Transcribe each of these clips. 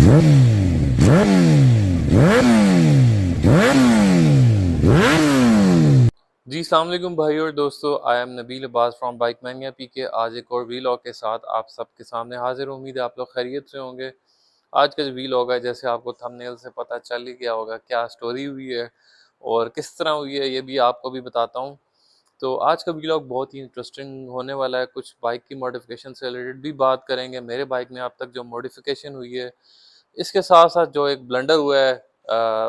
जी अस्सलाम वालेकुम भाई और दोस्तों, I am Nabeel Abbas from Bike Mania PK. आज एक और वीलॉग के साथ आप सबके सामने हाजिर हूँ। उम्मीद है आप लोग खैरियत से होंगे। आज का जो वीलॉग है, जैसे आपको थंबनेल से पता चल ही गया होगा क्या स्टोरी हुई है और किस तरह हुई है, ये भी आपको भी बताता हूँ। तो आज का वीलॉग बहुत ही इंटरेस्टिंग होने वाला है। कुछ बाइक की मॉडिफिकेशन से रिलेटेड भी बात करेंगे, मेरे बाइक में अब तक जो मॉडिफिकेशन हुई है, इसके साथ साथ जो एक ब्लंडर हुआ है,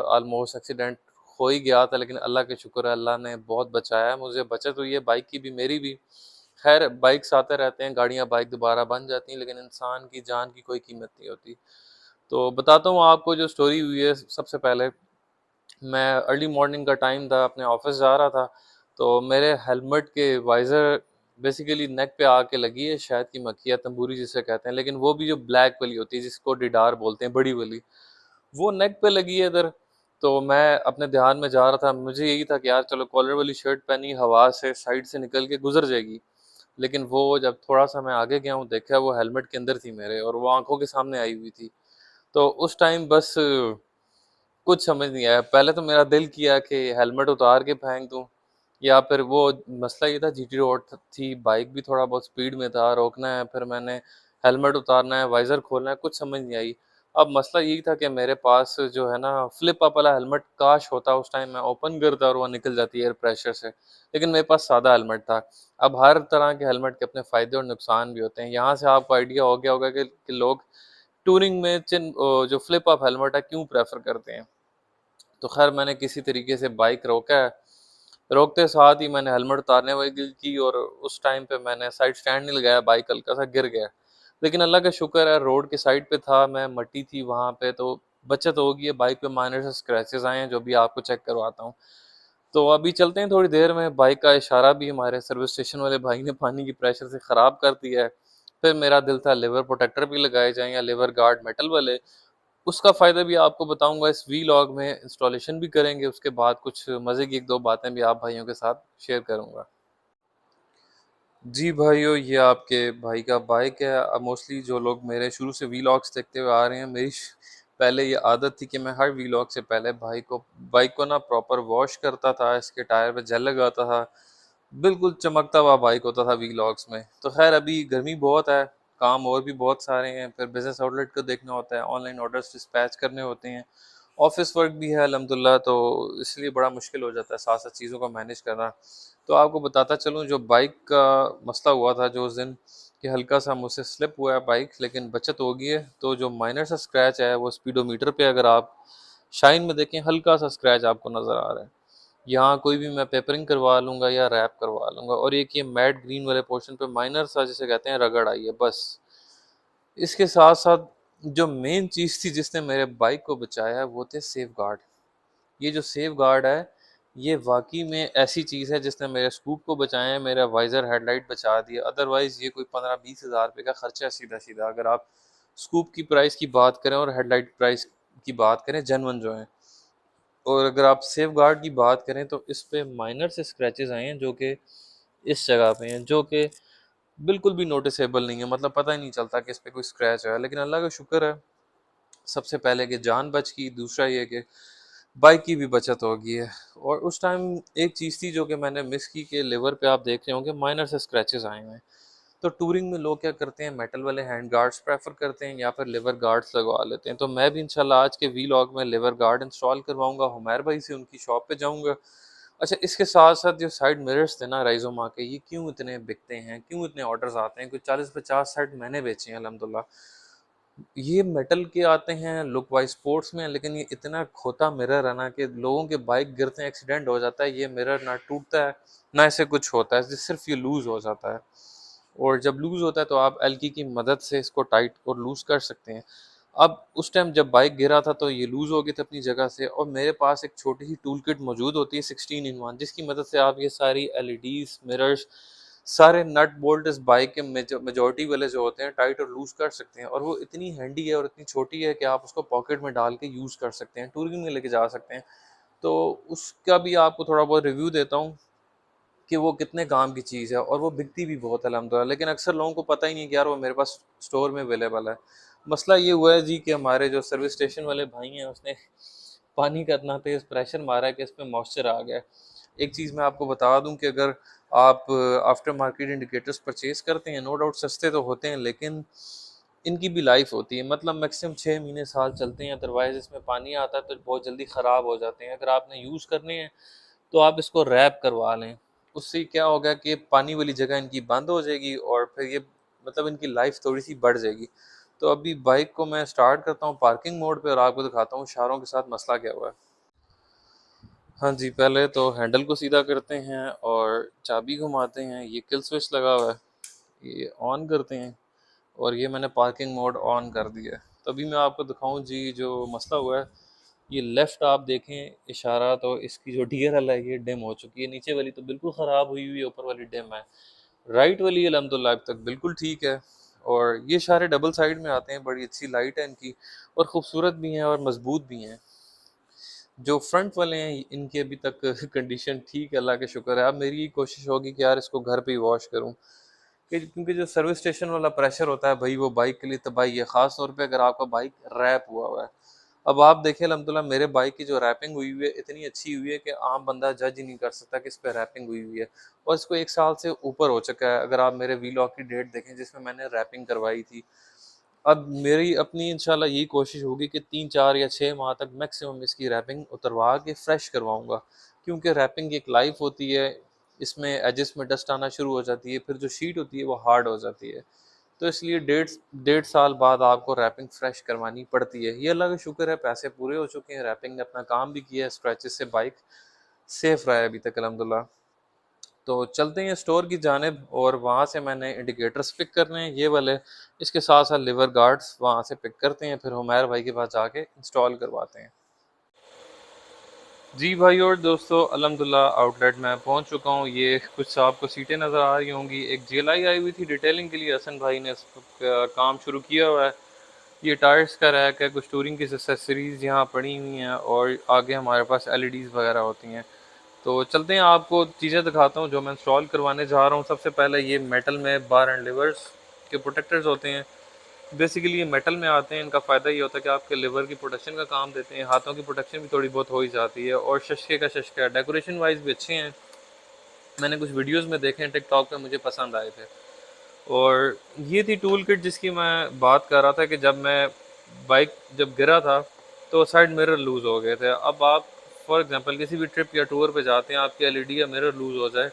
ऑलमोस्ट एक्सीडेंट हो ही गया था, लेकिन अल्लाह के शुक्र है, अल्लाह ने बहुत बचाया है मुझे। बचत हुई है बाइक की भी, मेरी भी। खैर, बाइक्स आते रहते हैं, गाड़ियां बाइक दोबारा बन जाती हैं, लेकिन इंसान की जान की कोई कीमत नहीं होती। तो बताता हूँ आपको जो स्टोरी हुई है। सबसे पहले मैं अर्ली मॉर्निंग का टाइम था, अपने ऑफिस जा रहा था, तो मेरे हेलमेट के वाइज़र बेसिकली नेक पे आके लगी है शायद की मक्खी या तंबूरी जिसे कहते हैं, लेकिन वो भी जो ब्लैक वाली होती है जिसको डिडार बोलते हैं, बड़ी वाली, वो नेक पे लगी है इधर। तो मैं अपने ध्यान में जा रहा था, मुझे यही था कि यार चलो कॉलर वाली शर्ट पहनी, हवा से साइड से निकल के गुजर जाएगी। लेकिन वो जब थोड़ा सा मैं आगे गया हूँ, देखा वो हेलमेट के अंदर थी मेरे, और वो आंखों के सामने आई हुई थी। तो उस टाइम बस कुछ समझ नहीं आया। पहले तो मेरा दिल किया कि हेलमेट उतार के फेंक दूं, या फिर वो मसला ये था, जीटी रोड थी, बाइक भी थोड़ा बहुत स्पीड में था, रोकना है, फिर मैंने हेलमेट उतारना है, वाइजर खोलना है, कुछ समझ नहीं आई। अब मसला यही था कि मेरे पास जो है ना फ्लिप अप वाला हेलमेट काश होता, उस टाइम मैं ओपन करता और वो निकल जाती एयर प्रेशर से, लेकिन मेरे पास सादा हेलमेट था। अब हर तरह के हेलमेट के अपने फायदे और नुकसान भी होते हैं। यहाँ से आपको आइडिया हो गया होगा कि लोग टूरिंग में जो फ्लिप अप हेलमेट है क्यों प्रेफर करते हैं। तो खैर, मैंने किसी तरीके से बाइक रोका है, रोकते साथ ही मैंने हेलमेट उतारने वाली की, और उस टाइम पे मैंने साइड स्टैंड नहीं लगाया, बाइक हल्का सा गिर गया। लेकिन अल्लाह का शुक्र है, रोड के साइड पे था मैं, मट्टी थी वहां पे, तो बचत होगी है। बाइक पे माइनर से स्क्रैचेस आए हैं, जो भी आपको चेक करवाता हूँ। तो अभी चलते हैं थोड़ी देर में। बाइक का इशारा भी हमारे सर्विस स्टेशन वाले भाई ने पानी की प्रेशर से ख़राब कर दिया है। फिर मेरा दिल था लिवर प्रोटेक्टर भी लगाए जाएं, या लिवर गार्ड मेटल वाले। उसका फ़ायदा भी आपको बताऊंगा इस वीलॉग में, इंस्टॉलेशन भी करेंगे, उसके बाद कुछ मज़े की एक दो बातें भी आप भाइयों के साथ शेयर करूंगा। जी भाइयों, ये आपके भाई का बाइक है। अब मोस्टली जो लोग मेरे शुरू से वीलॉग्स देखते हुए आ रहे हैं, पहले ये आदत थी कि मैं हर वीलॉग से पहले बाइक को ना प्रॉपर वॉश करता था, इसके टायर पे जेल लगाता था, बिल्कुल चमकता हुआ बाइक होता था वीलॉग्स में। तो खैर, अभी गर्मी बहुत है, काम और भी बहुत सारे हैं, फिर बिजनेस आउटलेट को देखना होता है, ऑनलाइन ऑर्डर्स डिस्पैच करने होते हैं, ऑफिस वर्क भी है अल्हम्दुलिल्लाह, तो इसलिए बड़ा मुश्किल हो जाता है साथ साथ चीज़ों को मैनेज करना। तो आपको बताता चलूँ, जो बाइक का मसला हुआ था जो उस दिन, कि हल्का सा मुझसे स्लिप हुआ है बाइक, लेकिन बचत हो गई है। तो जो माइनर सा स्क्रैच है, वो स्पीडोमीटर पे अगर आप शाइन में देखें, हल्का सा स्क्रैच आपको नज़र आ रहा है। यहाँ कोई भी मैं पेपरिंग करवा लूँगा या रैप करवा लूँगा, और एक ये मैट ग्रीन वाले पोर्शन पे माइनर सा जिसे कहते हैं रगड़ आई है, बस। इसके साथ साथ जो मेन चीज़ थी जिसने मेरे बाइक को बचाया है, वो थे सेफ गार्ड। ये जो सेफ गार्ड है, ये वाकई में ऐसी चीज़ है जिसने मेरे स्कूप को बचाया है, मेरा वाइज़र हेडलाइट बचा दिया। अदरवाइज़ ये कोई 15-20 हज़ार रुपये का खर्चा है सीधा सीधा, अगर आप स्कूप की प्राइस की बात करें और हेडलाइट प्राइस की बात करें, जेन्युइन जो है। और अगर आप सेफ गार्ड की बात करें, तो इस पे माइनर से स्क्रैचेस आए हैं, जो कि इस जगह पे हैं, जो कि बिल्कुल भी नोटिसेबल नहीं है, मतलब पता ही नहीं चलता कि इस पे कोई स्क्रैच है। लेकिन अल्लाह का शुक्र है, सबसे पहले कि जान बच गई, दूसरा ये कि बाइक की भी बचत हो गई है। और उस टाइम एक चीज़ थी जो कि मैंने मिस की, कि लिवर पे आप देख रहे होंगे माइनर से स्क्रैचेस आए हुए हैं। तो टूरिंग में लोग क्या करते हैं, मेटल वाले हैंड गार्ड्स प्रेफर करते हैं, या फिर लिवर गार्ड्स लगवा लेते हैं। तो मैं भी इंशाल्लाह आज के वीलॉग में लिवर गार्ड इंस्टॉल करवाऊंगा, हुमैर भाई से उनकी शॉप पे जाऊंगा। अच्छा, इसके साथ साथ जो साइड मिरर्स थे ना राइजोमा के, ये क्यों इतने बिकते हैं, क्यों इतने ऑर्डर्स आते हैं, कुछ 40-50 सेट मैंने बेचे हैं अल्हम्दुलिल्लाह। ये मेटल के आते हैं, लुक वाइज स्पोर्ट्स में, लेकिन ये इतना खोता मिरर है ना, कि लोगों के बाइक गिरते हैं, एक्सीडेंट हो जाता है, ये मिरर ना टूटता है ना इसे कुछ होता है, सिर्फ ये लूज हो जाता है। और जब लूज होता है तो आप एल्की की मदद से इसको टाइट और लूज कर सकते हैं। अब उस टाइम जब बाइक गिरा था, तो ये लूज हो गई थी अपनी जगह से, और मेरे पास एक छोटी सी टूल किट मौजूद होती है 16 in 1, जिसकी मदद से आप ये सारी एलईडीज, मिरर्स, सारे नट बोल्ट इस बाइक के मेजोरिटी वाले जो होते हैं, टाइट और लूज कर सकते हैं। और वो इतनी हैंडी है और इतनी छोटी है कि आप उसको पॉकेट में डाल के यूज़ कर सकते हैं, टूरिंग में लेके जा सकते हैं। तो उसका भी आपको थोड़ा बहुत रिव्यू देता हूँ कि वो कितने काम की चीज़ है, और वो बिकती भी बहुत है अल्हम्दुलिल्लाह। लेकिन अक्सर लोगों को पता ही नहीं कि यार वो मेरे पास स्टोर में अवेलेबल है। मसला ये हुआ है जी कि हमारे जो सर्विस स्टेशन वाले भाई हैं उसने पानी का इतना तेज़ प्रेशर मारा है कि इसमें मॉइस्चर आ गया है। एक चीज़ मैं आपको बता दूं कि अगर आप आफ्टर मार्केट इंडिकेटर्स परचेज करते हैं, नो डाउट सस्ते तो होते हैं, लेकिन इनकी भी लाइफ होती है, मतलब मैक्सिमम 6 महीने साल चलते हैं। अदरवाइज इसमें पानी आता है तो बहुत जल्दी ख़राब हो जाते हैं। अगर आपने यूज़ करने हैं तो आप इसको रैप करवा लें। उससे क्या होगा कि पानी वाली जगह इनकी बंद हो जाएगी और फिर ये मतलब इनकी लाइफ थोड़ी सी बढ़ जाएगी। तो अभी बाइक को मैं स्टार्ट करता हूँ पार्किंग मोड पे और आपको दिखाता हूँ इशारों के साथ मसला क्या हुआ है। हाँ जी, पहले तो हैंडल को सीधा करते हैं और चाबी घुमाते हैं, ये किल स्विच लगा हुआ है, ये ऑन करते हैं और ये मैंने पार्किंग मोड ऑन कर दिया है। तभी मैं आपको दिखाऊं जी जो मसला हुआ है। ये लेफ़्ट आप देखें इशारा, तो इसकी जो डीआरएल है ये डिम हो चुकी है। नीचे वाली तो बिल्कुल ख़राब हुई हुई है, ऊपर वाली डिम है। राइट वाली अल्हम्दुलिल्लाह अब तक बिल्कुल ठीक है। और ये इशारे डबल साइड में आते हैं, बड़ी अच्छी लाइट है इनकी और ख़ूबसूरत भी हैं और मज़बूत भी हैं। जो फ्रंट वाले हैं इनकी अभी तक कंडीशन ठीक है, अल्लाह का शुक्र है। अब मेरी ये कोशिश होगी कि यार इसको घर पे ही वॉश करूँ, कि क्योंकि जो सर्विस स्टेशन वाला प्रेशर होता है भाई वो बाइक के लिए तबाही है, ख़ास तौर पे अगर आपका बाइक रैप हुआ है। अब आप देखें अल्हम्दुलिल्लाह मेरे बाइक की जो रैपिंग हुई हुई है इतनी अच्छी हुई है कि आम बंदा जज ही नहीं कर सकता कि इस पे रैपिंग हुई हुई है। और इसको 1 साल से ऊपर हो चुका है, अगर आप मेरे वीलॉग की डेट देखें जिसमें मैंने रैपिंग करवाई थी। अब मेरी अपनी इंशाल्लाह यही कोशिश होगी कि 3 4 या 6 माह तक मैक्सिमम इसकी रैपिंग उतरवा के फ्रेश करवाऊंगा, क्योंकि रैपिंग की एक लाइफ होती है। इसमें एजेस में डस्ट आना शुरू हो जाती है, फिर जो शीट होती है वो हार्ड हो जाती है। तो इसलिए 1.5 साल बाद आपको रैपिंग फ्रेश करवानी पड़ती है। ये अल्लाह का शुक्र है पैसे पूरे हो चुके हैं, रैपिंग ने अपना काम भी किया है, स्क्रैचेस से बाइक सेफ रहा है अभी तक अल्हम्दुलिल्लाह। तो चलते हैं स्टोर की जानिब और वहाँ से मैंने इंडिकेटर्स पिक करने हैं ये वाले, इसके साथ साथ लिवर गार्ड्स वहाँ से पिक करते हैं, फिर हुमैर भाई के पास जाके इंस्टॉल करवाते हैं। जी भाई और दोस्तों, अल्हम्दुलिल्लाह आउटलेट में पहुंच चुका हूं। ये कुछ आपको सीटें नज़र आ रही होंगी, एक जीएलआई आई हुई थी डिटेलिंग के लिए, हसन भाई ने इसका काम शुरू किया हुआ है। ये टायर्स का रैक है, कुछ टूरिंग की एक्सेसरीज यहाँ पड़ी हुई हैं और आगे हमारे पास एलईडीज़ वगैरह होती हैं। तो चलते हैं, आपको चीज़ें दिखाता हूँ जो मैं इंस्टॉल करवाने जा रहा हूँ। सबसे पहले ये मेटल में बार एंड लिवर्स के प्रोटेक्टर्स होते हैं। बेसिकली ये मेटल में आते हैं, इनका फ़ायदा ये होता है कि आपके लिवर की प्रोटेक्शन का काम देते हैं, हाथों की प्रोटेक्शन भी थोड़ी बहुत हो ही जाती है और शशके का शशका, डेकोरेशन वाइज भी अच्छे हैं। मैंने कुछ वीडियोस में देखे हैं टिकटॉक पे, मुझे पसंद आए थे। और ये थी टूल किट जिसकी मैं बात कर रहा था कि जब मैं बाइक जब गिरा था तो साइड मिरर लूज़ हो गए थे। अब आप फॉर एग्जांपल किसी भी ट्रिप या टूर पे जाते हैं, आपकी एलईडी या मिरर लूज़ हो जाए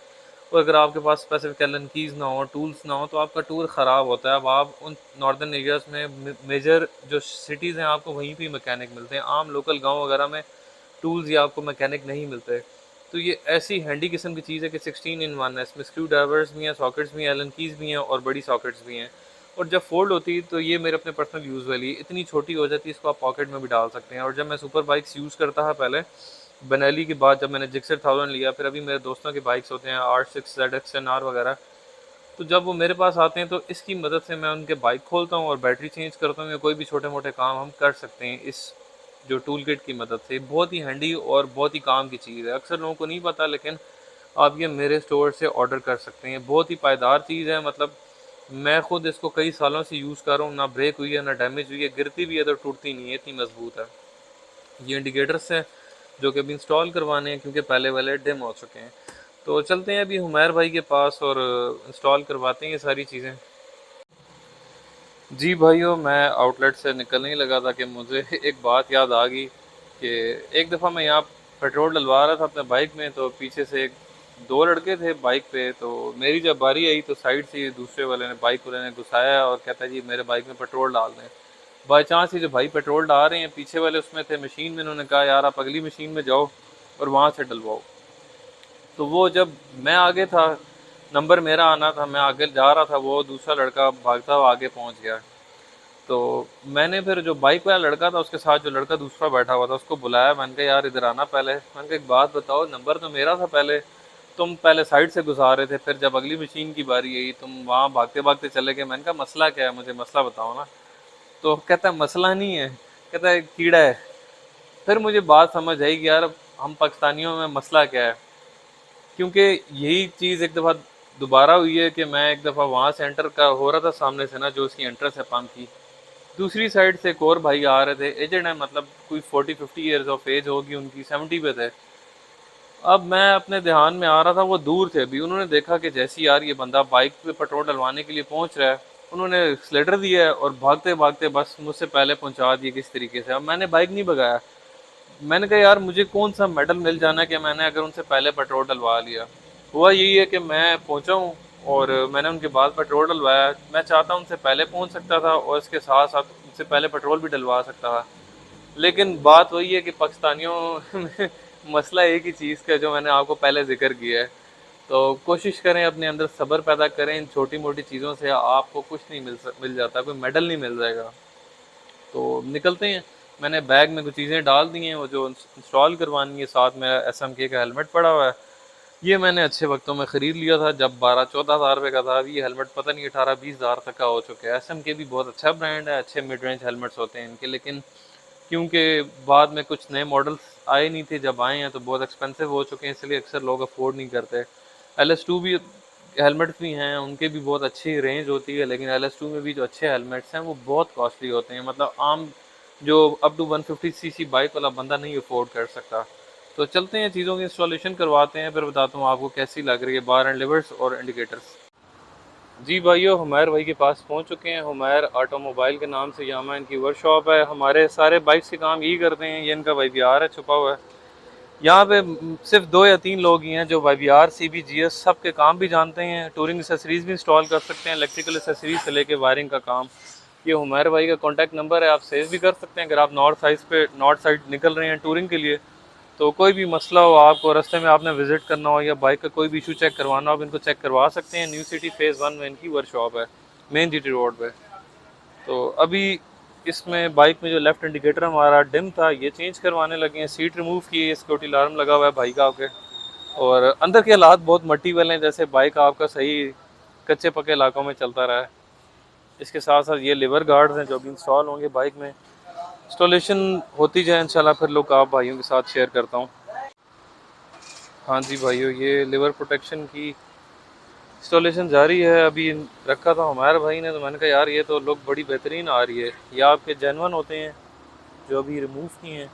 और अगर आपके पास स्पेसिफिक एलन कीज़ ना हो, टूल्स ना हो, तो आपका टूर ख़राब होता है। अब आप उन नॉर्दर्न एरियाज़ में मेजर जो सिटीज़ हैं आपको वहीं पे मैकेनिक मिलते हैं, आम लोकल गाँव वगैरह में टूल्स या आपको मैकेनिक नहीं मिलते। तो ये ऐसी हैंडी किस्म की चीज़ है कि 16 इन 1 है, इसमें स्क्रू ड्राइवर्स भी हैं, सॉकेट्स भी हैं, एलन कीज़ भी हैं और बड़ी सॉकेट्स भी हैं। और जब फोल्ड होती है तो ये मेरे अपने पर्सनल यूज़ वाली इतनी छोटी हो जाती है, इसको आप पॉकेट में भी डाल सकते हैं। और जब मैं सुपर बाइक्स यूज़ करता था पहले, बेनेली के बाद जब मैंने जिक्सर 1000 लिया, फिर अभी मेरे दोस्तों के बाइक्स होते हैं R6 ZX10R वगैरह, तो जब वो मेरे पास आते हैं तो इसकी मदद से मैं उनके बाइक खोलता हूँ और बैटरी चेंज करता हूँ, या कोई भी छोटे मोटे काम हम कर सकते हैं इस जो टूल किट की मदद से। बहुत ही हैंडी और बहुत ही काम की चीज़ है, अक्सर लोगों को नहीं पता, लेकिन आप ये मेरे स्टोर से ऑर्डर कर सकते हैं। बहुत ही पायदार चीज़ है, मतलब मैं खुद इसको कई सालों से यूज़ कर रहा हूँ, ना ब्रेक हुई है ना डैमेज हुई है, गिरती भी है तो टूटती नहीं है, इतनी मजबूत है। ये इंडिकेटर्स हैं जो कि अभी इंस्टॉल करवाने हैं क्योंकि पहले वाले डिम हो चुके हैं। तो चलते हैं अभी हुमैर भाई के पास और इंस्टॉल करवाते हैं ये सारी चीज़ें। जी भाइयों, मैं आउटलेट से निकलने ही लगा था कि मुझे एक बात याद आ गई कि एक दफ़ा मैं यहाँ पेट्रोल डलवा रहा था अपने बाइक में, तो पीछे से एक दो लड़के थे बाइक पे। तो मेरी जब बारी आई तो साइड से दूसरे वाले ने, बाइक वाले ने घुसाया और कहता है जी मेरे बाइक में पेट्रोल डाल दें। बाई चांस ही जो भाई पेट्रोल डाल रहे हैं पीछे वाले उसमें थे मशीन में, उन्होंने कहा यार आप अगली मशीन में जाओ और वहाँ से डलवाओ। तो वो जब मैं आगे था, नंबर मेरा आना था, मैं आगे जा रहा था, वो दूसरा लड़का भागता हुआ आगे पहुँच गया। तो मैंने फिर जो बाइक वाला लड़का था उसके साथ जो लड़का दूसरा बैठा हुआ था उसको बुलाया, मैंने कहा यार इधर आना पहले। मैंने कहा एक बात बताओ, नंबर तो मेरा था पहले, तुम पहले साइड से गुजार रहे थे, फिर जब अगली मशीन की बारी आई तुम वहाँ भागते भागते चले गए। मैंने कहा मसला क्या है, मुझे मसला बताओ ना। तो कहता है मसला नहीं है, कहता है कीड़ा है। फिर मुझे बात समझ आई कि यार हम पाकिस्तानियों में मसला क्या है, क्योंकि यही चीज़ एक दफ़ा दोबारा हुई है कि मैं एक दफ़ा वहाँ से एंटर का हो रहा था सामने से ना, जो उसकी एंट्रेंस है पंप की, दूसरी साइड से एक और भाई आ रहे थे, एजेड है, मतलब कोई 40-50 ईयर्स ऑफ एज होगी उनकी, 70 पे थे। अब मैं अपने ध्यान में आ रहा था, वो दूर थे अभी, उन्होंने देखा कि जैसी यार ये बंदा बाइक पे पेट्रोल डलवाने के लिए पहुंच रहा है, उन्होंने एक्सलेटर दिया है और भागते भागते बस मुझसे पहले पहुंचा दिए किस तरीके से। अब मैंने बाइक नहीं भगाया, मैंने कहा यार मुझे कौन सा मेडल मिल जाना है कि मैंने अगर उनसे पहले पेट्रोल डलवा लिया। हुआ यही है कि मैं पहुंचा हूँ और मैंने उनके बाद पेट्रोल डलवाया। मैं चाहता हूँ उनसे पहले पहुंच सकता था और इसके साथ साथ उनसे पहले पेट्रोल भी डलवा सकता था, लेकिन बात वही है कि पाकिस्तानियों में मसला एक ही चीज़ का जो मैंने आपको पहले जिक्र किया है। तो कोशिश करें अपने अंदर सब्र पैदा करें, इन छोटी मोटी चीज़ों से आपको कुछ नहीं मिल जाता, कोई मेडल नहीं मिल जाएगा। तो निकलते हैं। मैंने बैग में कुछ चीज़ें डाल दी हैं, वो जो इंस्टॉल करवानी है, साथ में SMK का हेलमेट पड़ा हुआ है। ये मैंने अच्छे वक्तों में ख़रीद लिया था जब 12-14 हज़ार रुपये का था। अभी ये हेलमेट पता नहीं 18-20 हज़ार तक का हो चुका है। SMK भी बहुत अच्छा ब्रांड है, अच्छे मिड रेंज हेलमेट्स होते हैं इनके, लेकिन क्योंकि बाद में कुछ नए मॉडल्स आए नहीं थे, जब आए हैं तो बहुत एक्सपेंसिव हो चुके हैं, इसलिए अक्सर लोग अफोर्ड नहीं करते। LS2 भी हेलमेट्स भी हैं, उनके भी बहुत अच्छी रेंज होती है, लेकिन LS2 में भी जो अच्छे हेलमेट्स हैं वो बहुत कॉस्टली होते हैं, मतलब आम जो अप टू 150cc बाइक वाला बंदा नहीं अफोर्ड कर सकता। तो चलते हैं चीज़ों की इंस्टॉलेशन करवाते हैं, फिर बताता हूँ आपको कैसी लग रही है बार एंड लिवर्स और इंडिकेटर्स। जी भाइयों, हुमैर भाई के पास पहुंच चुके हैं। हुमैर ऑटोमोबाइल के नाम से यहाँ इनकी वर्कशॉप है, हमारे सारे बाइक्स के काम यही करते हैं। ये इनका YBR है छुपा हुआ है यहाँ पे। सिर्फ 2 या 3 लोग ही हैं जो YBR CB GS सब के काम भी जानते हैं, टूरिंग एसेसरीज भी इंस्टॉल कर सकते हैं, इलेक्ट्रिकल एसेसरीज से लेके वायरिंग का काम। ये हुमैर भाई का कॉन्टैक्ट नंबर है, आप सेव भी कर सकते हैं अगर आप नॉर्थ साइड निकल रहे हैं टूरिंग के लिए। तो कोई भी मसला हो आपको, रास्ते में आपने विजिट करना हो या बाइक का कोई भी इशू चेक करवाना हो, आप इनको चेक करवा सकते हैं। न्यू सिटी फेज़ 1 में इनकी वर्कशॉप है, मेन GT रोड पे। तो अभी इसमें बाइक में जो लेफ्ट इंडिकेटर हमारा डिम था ये चेंज करवाने लगे हैं, सीट रिमूव की है, सिक्योरिटी अलार्म लगा हुआ है भाई का आपके। और अंदर के हालात बहुत मट्टी वाले हैं, जैसे बाइक आपका सही कच्चे पक्के इलाकों में चलता रहा है। इसके साथ साथ ये लिवर गार्ड्स हैं जो भी इंस्टॉल होंगे बाइक में। इंस्टॉलेशन होती जाए इंशाल्लाह, फिर लोग आप भाइयों के साथ शेयर करता हूँ। हाँ जी भाइयों, ये लिवर प्रोटेक्शन की इंस्टॉलेशन जारी है। अभी रखा था हमारे भाई ने, तो मैंने कहा यार ये तो लुक बड़ी बेहतरीन आ रही है। ये आपके जेनवन होते हैं जो अभी रिमूव किए हैं।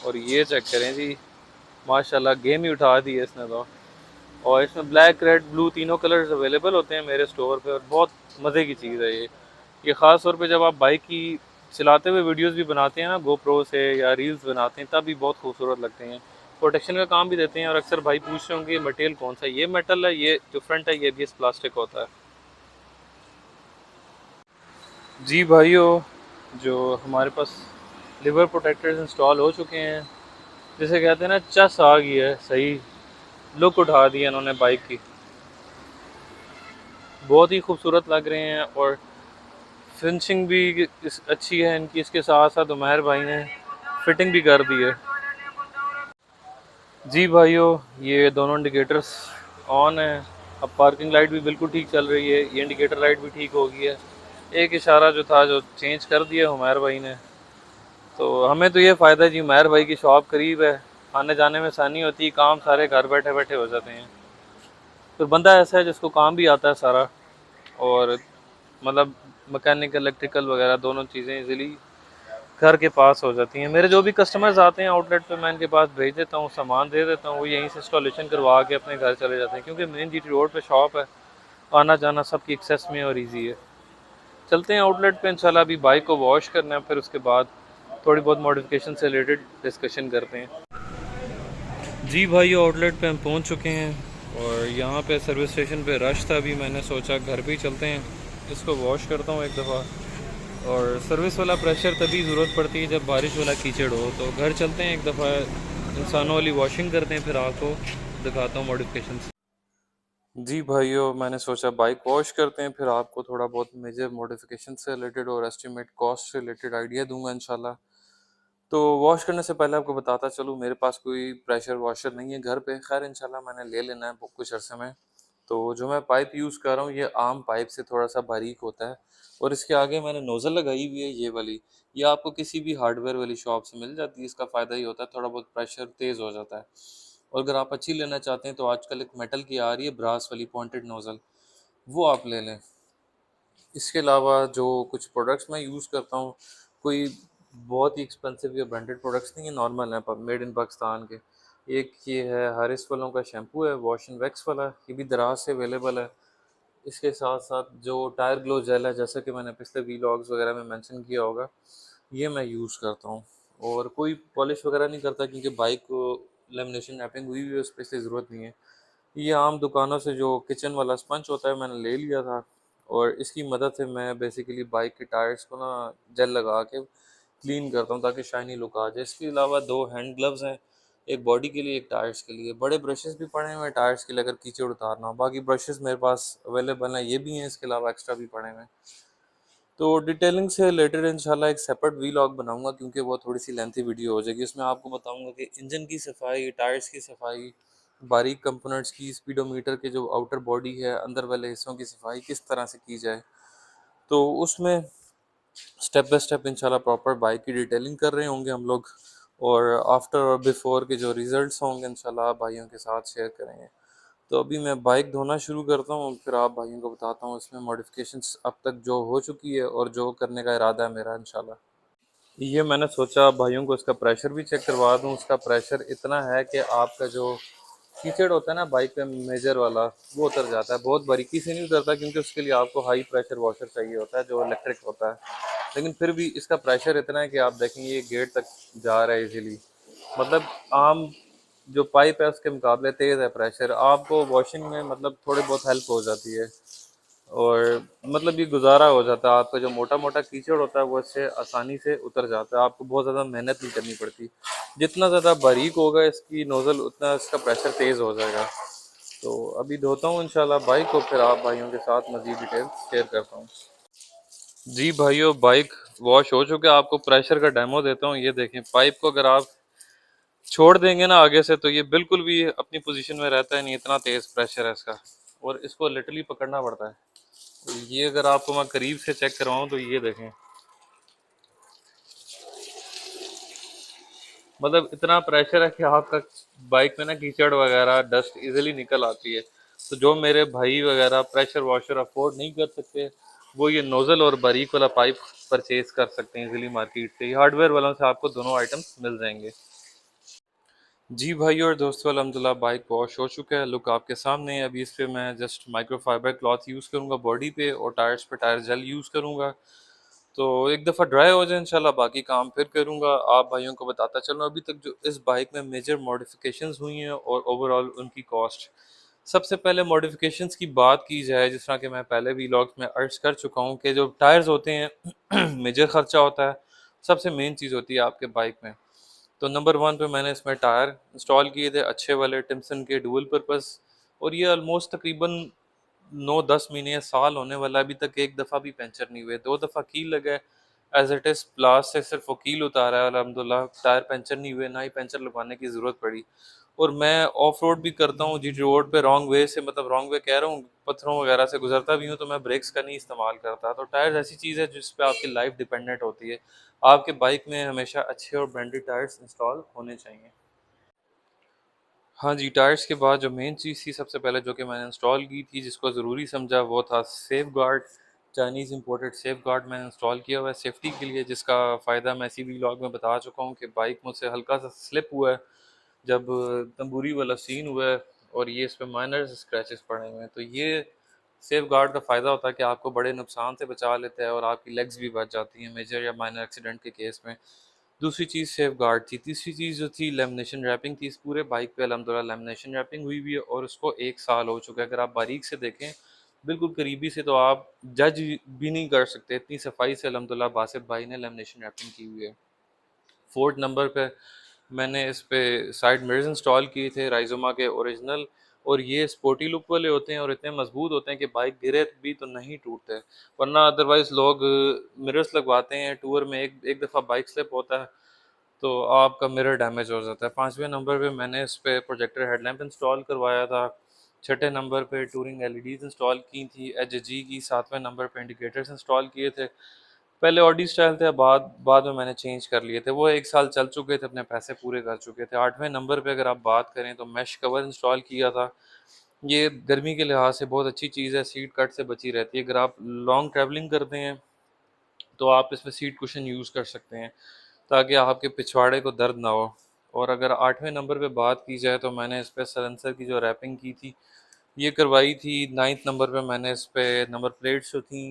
और ये चेक करें जी, माशाल्लाह गेम ही उठा दी है इसने तो। और इसमें ब्लैक रेड ब्लू तीनों कलर्स अवेलेबल होते हैं मेरे स्टोर पे, और बहुत मज़े की चीज़ है ये ख़ास तौर पे जब आप बाइक की चलाते हुए वीडियोस भी बनाते हैं ना GoPro से, या रील्स बनाते हैं, तब भी बहुत खूबसूरत लगते हैं। प्रोटेक्शन का काम भी देते हैं। और अक्सर भाई पूछ रहे होंगे ये मटेरियल कौन सा है, ये मेटल है, ये जो फ्रंट है ये भी इस प्लास्टिक होता है। जी भाइयों, जो हमारे पास लिवर प्रोटेक्टर्स इंस्टॉल हो चुके हैं, जैसे कहते हैं ना चस आ गई है, सही लुक उठा दी है इन्होंने बाइक की, बहुत ही खूबसूरत लग रहे हैं। और फिनिशिंग भी अच्छी है इनकी। इसके साथ साथ उमैर भाई ने फिटिंग भी कर दी है। जी भाइयों, ये दोनों इंडिकेटर्स ऑन है। अब पार्किंग लाइट भी बिल्कुल ठीक चल रही है, ये इंडिकेटर लाइट भी ठीक हो गई है। एक इशारा जो था जो चेंज कर दिया उमैर भाई ने। तो हमें तो ये फ़ायदा है जी, उमैर भाई की शॉप करीब है, आने जाने में आसानी होती है, काम सारे घर बैठे बैठे हो जाते हैं। तो बंदा ऐसा है जिसको काम भी आता है सारा, और मतलब मैकेनिकल इलेक्ट्रिकल वगैरह दोनों चीज़ें इजीली घर के पास हो जाती हैं। मेरे जो भी कस्टमर्स आते हैं आउटलेट पे, मैं इनके पास भेज देता हूँ, सामान दे देता हूँ, वो यहीं से इंस्टॉलेशन करवा के अपने घर चले जाते हैं, क्योंकि मेन GT रोड पे शॉप है, आना जाना सबकी एक्सेस में और इजी है। चलते हैं आउटलेट पे इंशाल्लाह। अभी बाइक को वॉश करना है, फिर उसके बाद थोड़ी बहुत मॉडिफिकेशन से रिलेटेड डिस्कशन करते हैं। जी भाई, आउटलेट पे हम पहुंच चुके हैं और यहाँ पे सर्विस स्टेशन पे रश था। अभी मैंने सोचा घर पे ही चलते हैं, इसको वॉश करता हूँ एक दफ़ा। और सर्विस वाला प्रेशर तभी ज़रूरत पड़ती है जब बारिश वाला कीचड़ हो। तो घर चलते हैं एक दफ़ा, इंसानों वाली वॉशिंग करते हैं, फिर आपको दिखाता हूँ मॉडिफिकेशन। जी भाइयों, मैंने सोचा बाइक वॉश करते हैं, फिर आपको थोड़ा बहुत मेजर मॉडिफिकेशन से रिलेटेड और एस्टिमेट कॉस्ट से रिलेटेड आइडिया दूंगा इंशाल्लाह। तो वॉश करने से पहले आपको बताता चलूँ, मेरे पास कोई प्रेशर वॉशर नहीं है घर पे। खैर इंशाल्लाह मैंने ले लेना है कुछ अरसे में। तो जो मैं पाइप यूज़ कर रहा हूँ ये आम पाइप से थोड़ा सा बारीक होता है, और इसके आगे मैंने नोज़ल लगाई हुई है ये वाली। ये आपको किसी भी हार्डवेयर वाली शॉप से मिल जाती है। इसका फ़ायदा ये होता है थोड़ा बहुत प्रेशर तेज़ हो जाता है। और अगर आप अच्छी लेना चाहते हैं तो आजकल एक मेटल की आ रही है ब्रास वाली पॉइंटेड नोज़ल, वो आप ले लें। इसके अलावा जो कुछ प्रोडक्ट्स मैं यूज़ करता हूँ, कोई बहुत ही एक्सपेंसिव या ब्रांडेड प्रोडक्ट्स नहीं है, नॉर्मल हैं मेड इन पाकिस्तान के। एक ये है हारिस वालों का शैम्पू है, वॉश एंड वैक्स वाला, ये भी दराज से अवेलेबल है। इसके साथ-साथ जो टायर ग्लो जेल है, जैसा कि मैंने पिछले व्लॉग्स वगैरह में मेंशन किया होगा, ये मैं यूज़ करता हूँ। और कोई पॉलिश वगैरह नहीं करता क्योंकि बाइक को लेमिनेशन रैपिंग हुई हुई है, उस पे इसलिए ज़रूरत नहीं है। ये आम दुकानों से जो किचन वाला स्पंज होता है मैंने ले लिया था, और इसकी मदद से मैं बेसिकली बाइक के टायर्स को ना जेल लगा के क्लीन करता हूँ ताकि शाइनी लुक आ जाए। इसके अलावा 2 हैंड ग्लव्स हैं, एक बॉडी के लिए, एक टायर्स के लिए। बड़े ब्रशेस भी पड़े हुए हैं टायर्स के लिए अगर कीचड़ उतारना हो। बाकी ब्रशेस मेरे पास अवेलेबल हैं, ये भी हैं, इसके अलावा एक्स्ट्रा भी पड़े हुए हैं। तो डिटेलिंग से रिलेटेड इंशाल्लाह एक सेपरेट वीलॉग बनाऊंगा क्योंकि वो थोड़ी सी लेंथी वीडियो हो जाएगी। उसमें आपको बताऊंगा कि इंजन की सफाई, टायर्स की सफाई, बारीक कंपोनेंट्स की, स्पीडोमीटर के जो आउटर बॉडी है, अंदर वाले हिस्सों की सफाई किस तरह से की जाए। तो उसमें स्टेप बाय स्टेप इंशाल्लाह प्रॉपर बाइक की डिटेलिंग कर रहे होंगे हम लोग, और आफ्टर और बिफोर के जो रिजल्ट्स होंगे इंशाल्लाह आप भाइयों के साथ शेयर करेंगे। तो अभी मैं बाइक धोना शुरू करता हूँ, फिर आप भाइयों को बताता हूँ इसमें मॉडिफिकेशंस अब तक जो हो चुकी है और जो करने का इरादा है मेरा इंशाल्लाह। ये मैंने सोचा भाइयों को इसका प्रेशर भी चेक करवा दूँ। उसका प्रेशर इतना है कि आपका जो कीचड़ होता है ना बाइक पे मेजर वाला, वो उतर जाता है। बहुत बारीकी से नहीं उतरता क्योंकि उसके लिए आपको हाई प्रेशर वॉशर चाहिए होता है जो इलेक्ट्रिक होता है, लेकिन फिर भी इसका प्रेशर इतना है कि आप देखेंगे ये गेट तक जा रहा है इजीली। मतलब आम जो पाइप है उसके मुकाबले तेज़ है प्रेशर, आपको वॉशिंग में मतलब थोड़ी बहुत हेल्प हो जाती है। और मतलब ये गुजारा हो जाता है, आपका जो मोटा मोटा कीचड़ होता है वो इससे आसानी से उतर जाता है, आपको बहुत ज़्यादा मेहनत नहीं करनी पड़ती। जितना ज़्यादा बारीक होगा इसकी नोज़ल उतना इसका प्रेशर तेज़ हो जाएगा। तो अभी धोता हूँ इंशाल्लाह बाइक को, फिर आप भाइयों के साथ मज़ीद डिटेल्स शेयर करता हूँ। जी भाइयों, बाइक वॉश हो चुका है, आपको प्रेशर का डेमो देता हूँ। ये देखें, पाइप को अगर आप छोड़ देंगे ना आगे से तो ये बिल्कुल भी अपनी पोजीशन में रहता है नहीं, इतना तेज़ प्रेशर है इसका, और इसको लिटरली पकड़ना पड़ता है। तो ये अगर आपको मैं करीब से चेक करवाऊँ तो ये देखें, मतलब इतना प्रेशर है कि आपका बाइक में ना कीचड़ वगैरह डस्ट इजीली निकल आती है। तो जो मेरे भाई वगैरह प्रेशर वॉशर अफोर्ड नहीं कर सकते, वो ये नोज़ल और बारीक वाला पाइप परचेज कर सकते हैं इजीली मार्केट से। ये हार्डवेयर वालों से आपको दोनों आइटम्स मिल जाएंगे। जी भाई और दोस्तों, अल्हम्दुलिल्लाह बाइक वॉश हो चुका है, लुक आपके सामने है। अभी इस पे मैं जस्ट माइक्रोफाइबर क्लॉथ यूज़ करूँगा बॉडी पे, और टायर्स पे टायर जेल यूज़ करूँगा। तो एक दफ़ा ड्राई हो जाए इंशाल्लाह बाकी काम फिर करूँगा। आप भाइयों को बताता चलूँ अभी तक जो इस बाइक में मेजर मॉडिफिकेशंस हुई हैं और ओवरऑल उनकी कॉस्ट। सबसे पहले मॉडिफिकेशंस की बात की जाए, जिस तरह कि मैं पहले व्लॉग्स में अर्ज कर चुका हूँ कि जो टायर्स होते हैं मेजर खर्चा होता है, सबसे मेन चीज़ होती है आपके बाइक में। तो नंबर 1 पे मैंने इसमें टायर इंस्टॉल किए थे अच्छे वाले टिम्सन के डुअल पर्पस, और ये ऑलमोस्ट तकरीबन 9-10 महीने या साल होने वाला है, अभी तक एक दफ़ा भी पंचर नहीं हुए। 2 दफ़ा कील लगा है, एज इट इज़ प्लास से सिर्फ वो कील उतारा है, अल्हम्दुलिल्लाह टायर पंचर नहीं हुए, ना ही पंचर लगवाने की ज़रूरत पड़ी। और मैं ऑफ रोड भी करता हूँ जी, रोड पे रॉन्ग वे से, मतलब रॉन्ग वे कह रहा हूँ, पत्थरों वगैरह से गुजरता भी हूँ तो मैं ब्रेक्स का नहीं इस्तेमाल करता। तो टायर ऐसी चीज़ है जिस पे आपकी लाइफ डिपेंडेंट होती है। आपके बाइक में हमेशा अच्छे और ब्रांडेड टायर्स इंस्टॉल होने चाहिए। हाँ जी, टायर्स के बाद जो मेन चीज़ थी सबसे पहले जो कि मैंने इंस्टॉल की थी, जिसको ज़रूरी समझा, वो था safe guard. Chinese imported safe guard मैंने इंस्टॉल किया हुआ है सेफ्टी के लिए, जिसका फ़ायदा मैं इसी व्लॉग में बता चुका हूँ कि बाइक मुझसे हल्का सा स्लिप हुआ है जब तंबूरी वाला सीन हुआ है, और ये इस पे माइनर स्क्रैचेस पड़े हुए हैं। तो ये सेफ गार्ड का फ़ायदा होता है कि आपको बड़े नुकसान से बचा लेता है और आपकी लेग्स भी बच जाती हैं मेजर या माइनर एक्सीडेंट के केस में। दूसरी चीज़ सेफ गार्ड थी। तीसरी चीज़ जो थी लेमिनेशन रैपिंग थी। इस पूरे बाइक पे अल्हम्दुलिल्लाह लेमिनेशन रैपिंग हुई हुई है और उसको 1 साल हो चुका है। अगर आप बारीक से देखें, बिल्कुल करीबी से, तो आप जज भी नहीं कर सकते, इतनी सफाई से अल्हम्दुलिल्लाह बासित भाई ने लेमिनेशन रैपिंग की हुई है। 4th नंबर पे मैंने इस पे साइड मिरर्स इंस्टॉल किए थे राइज़ोमा के ओरिजिनल, और ये स्पोर्टी लुक वाले होते हैं और इतने मजबूत होते हैं कि बाइक गिरे भी तो नहीं टूटते। वरना अदरवाइज़ लोग मिरर्स लगवाते हैं टूर में, एक एक दफ़ा बाइक स्लिप होता है तो आपका मिरर डैमेज हो जाता है। 5वें नंबर पे मैंने इस पे प्रोजेक्टर हेडलैम्प इंस्टॉल करवाया था। 6ठे नंबर पे टूरिंग एलईडीज़ इंस्टॉल की थी एचजी की। 7वें नंबर पे इंडिकेटर्स इंस्टॉल किए थे। पहले ऑडी स्टाइल थे, बाद बाद में मैंने चेंज कर लिए थे, वो 1 साल चल चुके थे, अपने पैसे पूरे कर चुके थे। 8वें नंबर पे अगर आप बात करें तो मैश कवर इंस्टॉल किया था। ये गर्मी के लिहाज से बहुत अच्छी चीज़ है, सीट कट से बची रहती है। अगर आप लॉन्ग ट्रैवलिंग करते हैं तो आप इसमें सीट कुशन यूज़ कर सकते हैं ताकि आपके पिछवाड़े को दर्द ना हो। और अगर 8वें नंबर पे बात की जाए तो मैंने इस पे साइलेंसर की जो रैपिंग की थी ये करवाई थी। 9th नंबर पे मैंने इस पे नंबर प्लेट्स जो थी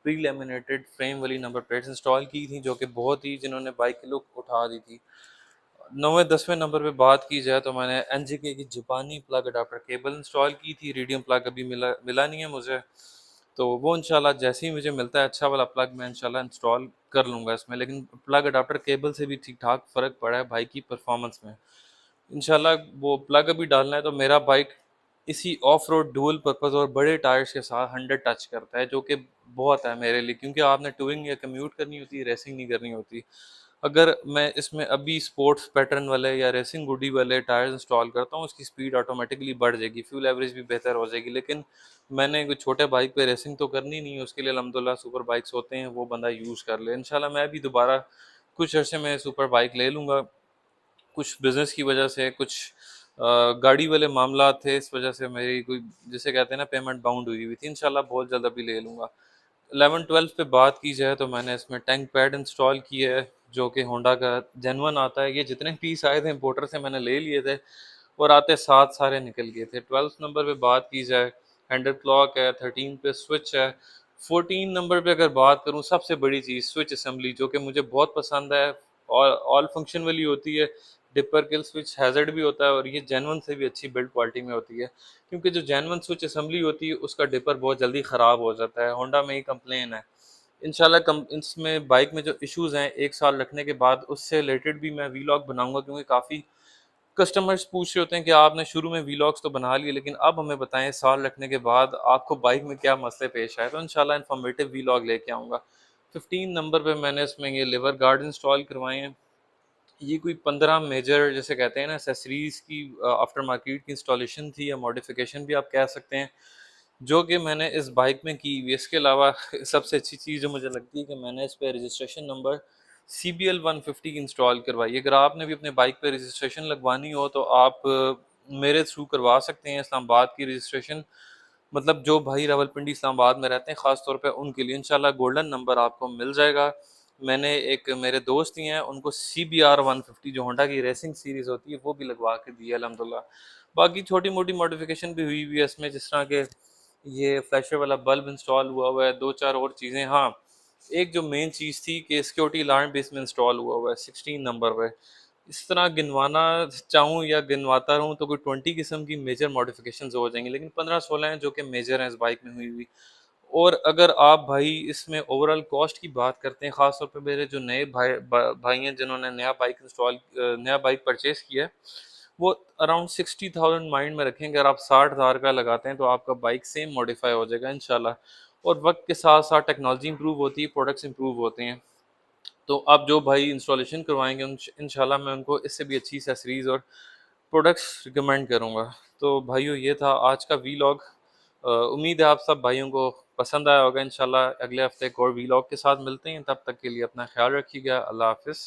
प्री लैमिनेटेड फ्रेम वाली नंबर प्लेट्स इंस्टॉल की थी, जो कि बहुत ही जिन्होंने बाइक की लुक उठा दी थी। 9वें 10वें नंबर पे बात की जाए तो मैंने एनजीके की जापानी प्लग अडाप्टर केबल इंस्टॉल की थी। रेडियम प्लग अभी मिला मिला नहीं है मुझे, तो वो इंशाल्लाह जैसे ही मुझे मिलता है अच्छा वाला प्लग मैं इंशाल्लाह इंस्टॉल कर लूँगा इसमें। लेकिन प्लग अडाप्टर केबल से भी ठीक ठाक फ़र्क पड़ा है बाइक की परफॉर्मेंस में। इंशाल्लाह वो प्लग अभी डालना है तो मेरा बाइक इसी ऑफ रोड डुअल पर्पज़ और बड़े टायर्स के साथ 100 टच करता है, जो कि बहुत है मेरे लिए, क्योंकि आपने टूरिंग या कम्यूट करनी होती है, रेसिंग नहीं करनी होती। अगर मैं इसमें अभी स्पोर्ट्स पैटर्न वाले या रेसिंग गुडी वाले टायर्स इंस्टॉल करता हूँ, उसकी स्पीड ऑटोमेटिकली बढ़ जाएगी, फ्यूल एवरेज भी बेहतर हो जाएगी। लेकिन मैंने कोई छोटे बाइक पे रेसिंग तो करनी नहीं है, उसके लिए अल्हम्दुलिल्लाह सुपर बाइक्स होते हैं, वो बंदा यूज़ कर ले। इंशाल्लाह मैं भी दोबारा कुछ अरसे में सुपर बाइक ले लूँगा। कुछ बिज़नेस की वजह से, कुछ गाड़ी वाले मामलात थे, इस वजह से मेरी कोई जिसे कहते हैं ना पेमेंट बाउंड हुई हुई थी। इंशाल्लाह बहुत जल्द अभी ले लूँगा। 11-12 पे बात की जाए तो मैंने इसमें टैंक पैड इंस्टॉल किया है, जो कि होंडा का जेन्युइन आता है। ये जितने पीस आए थे इम्पोर्टर से मैंने ले लिए थे और आते साथ सारे निकल गए थे। 12th नंबर पे बात की जाए, हैंडल क्लॉक है। 13 पे स्विच है। 14 नंबर पे अगर बात करूँ, सबसे बड़ी चीज़ स्विच असेंबली, जो कि मुझे बहुत पसंद है। और ऑल फंक्शन वाली होती है, डिपर किल स्विच हैज़र्ड भी होता है और ये जेन्युइन से भी अच्छी बिल्ड क्वालिटी में होती है। क्योंकि जो जेन्युइन स्विच असेंबली होती है उसका डिपर बहुत जल्दी ख़राब हो जाता है, होंडा में ही कंप्लेन है। इंशाल्लाह कम इसमें बाइक में जो इश्यूज़ हैं 1 साल रखने के बाद उससे रिलेटेड भी मैं वीलॉग बनाऊँगा, क्योंकि काफ़ी कस्टमर्स पूछ रहे होते हैं कि आपने शुरू में वीलॉग्स तो बना लिए, लेकिन अब हमें बताएँ साल रखने के बाद आपको बाइक में क्या मसले पेश आए, तो इंशाल्लाह इन्फॉर्मेटिव वीलॉग लेके आऊँगा। 15 नंबर पे मैंने इसमें ये लिवर गार्ड इंस्टॉल करवाए हैं। ये कोई 15 मेजर जिसे कहते हैं ना एक्सेसरीज़ की आफ्टर मार्केट की इंस्टॉलेशन थी या मॉडिफ़िकेशन भी आप कह सकते हैं, जो कि मैंने इस बाइक में की हुई है। इसके अलावा सबसे अच्छी चीज़ जो मुझे लगती है कि मैंने इस पे रजिस्ट्रेशन नंबर CBL 150 इंस्टॉल करवाई है। अगर आपने भी अपने बाइक पे रजिस्ट्रेशन लगवानी हो तो आप मेरे थ्रू करवा सकते हैं। इस्लामाबाद की रजिस्ट्रेशन, मतलब जो भाई रावलपिंडी इस्लामाबाद में रहते हैं ख़ास तौर पे उनके लिए इंशाल्लाह गोल्डन नंबर आपको मिल जाएगा। मैंने एक मेरे दोस्त ही हैं उनको CBR 150 जो होंडा की रेसिंग सीरीज़ होती है वो भी लगवा के दी है अल्हम्दुलिल्लाह। बाकी छोटी-मोटी मॉडिफ़िकेशन भी हुई हुई है इसमें, जिस तरह के ये फ्लैशर वाला बल्ब इंस्टॉल हुआ है, 2-4 और चीज़ें। हाँ, एक जो मेन चीज़ थी कि सिक्योरिटी अलार्म भी इसमें इंस्टॉल हुआ है 16 नंबर पे। इस तरह गिनवाना चाहूँ या गिनवाता रहूँ तो कोई 20 किस्म की मेजर मॉडिफ़िकेशंस हो जाएँगी, लेकिन 15-16 हैं जो कि मेजर हैं इस बाइक में हुई हुई। और अगर आप भाई इसमें ओवरऑल कॉस्ट की बात करते हैं, ख़ास तौर पे मेरे जो नए भाई हैं जिन्होंने नया बाइक परचेज़ किया है, वो अराउंड 60,000 माइंड में रखें। अगर आप 60,000 का लगाते हैं तो आपका बाइक सेम मॉडिफ़ाई हो जाएगा इंशाल्लाह। और वक़्त के साथ-साथ टेक्नोलॉजी इम्प्रूव होती है, प्रोडक्ट्स इम्प्रूव होते हैं। तो अब जो भाई इंस्टॉलेशन करवाएँगे इंशाल्लाह मैं उनको इससे भी अच्छी एक्सेसरीज़ और प्रोडक्ट्स रिकमेंड करूँगा। तो भाइयों ये था आज का वीलॉग। उम्मीद है आप सब भाइयों को पसंद आया होगा। इंशाल्लाह अगले हफ्ते एक और वीलॉग के साथ मिलते हैं, तब तक के लिए अपना ख्याल रखिएगा। अल्लाह हाफ़िज़।